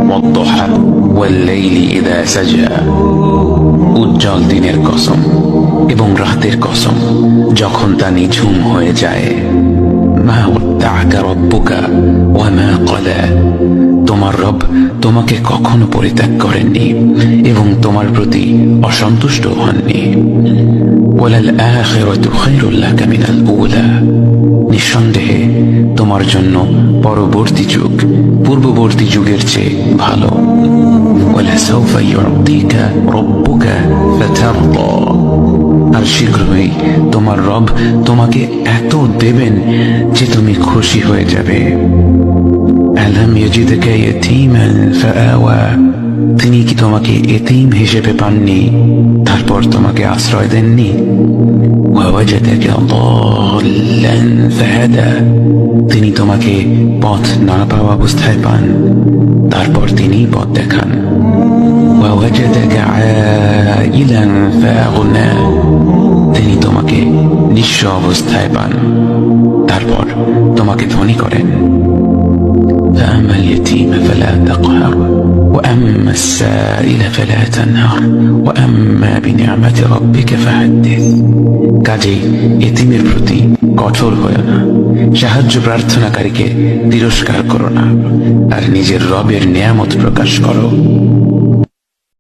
ওয়াদ-দুহা ওয়াল-লাইলি ইযা সাজা, উজ্জ্বল দিনের কসম এবং রাতের কসম যখন তা নিঝুম হয়ে যায়। মা ওয়াদ্দা'আকা রাব্বুকা ওয়া মা ক্বালা, তোমার রব তোমাকে কখনো পরিত্যাগ করেননি এবং তোমার প্রতি অসন্তুষ্ট হননি। ওয়ালাল আখিরাতু খায়রুল লাকা মিনাল উলা, নিঃসন্দেহে তোমার জন্য পরবর্তী যুগ পূর্ববর্তী যুগের চেয়ে ভালো। ওয়ালাসাউফা ইউ'তিকা রাব্বুকা ফাতারদা, আর শীঘ্রই তোমার রব তোমাকে এত দেবেন যে তুমি খুশি হয়ে যাবে। আলাম ইয়াজিদকা ইয়াতীমান ফাআওয়া, তিনি কি তোমাকে এতিম হিসেবে পাননি তারপর তোমাকে আশ্রয় দেননি? ওয়াওয়াজাদাকা দাল্লান ফাহাদা, তিনি তোমাকে পথ না পাওয়া অবস্থায় পান তারপর তিনি পথ দেখান। ওয়াওয়াজাদাকা আইলান ফাআগনা, তিনি তোমাকে নিঃস্ব অবস্থায় পান তারপর তোমাকে ধনী করেন। فأما اليتيم فلا تقهر وأما السائل فلا تنهر وأما بنعمة ربك فحدث, কাজেই এতিমের প্রতি কঠোর হয়ো না, সাহায্য প্রার্থনাকারীকে তিরস্কার করো না, আর নিজের রবের নিয়ামত প্রকাশ করো।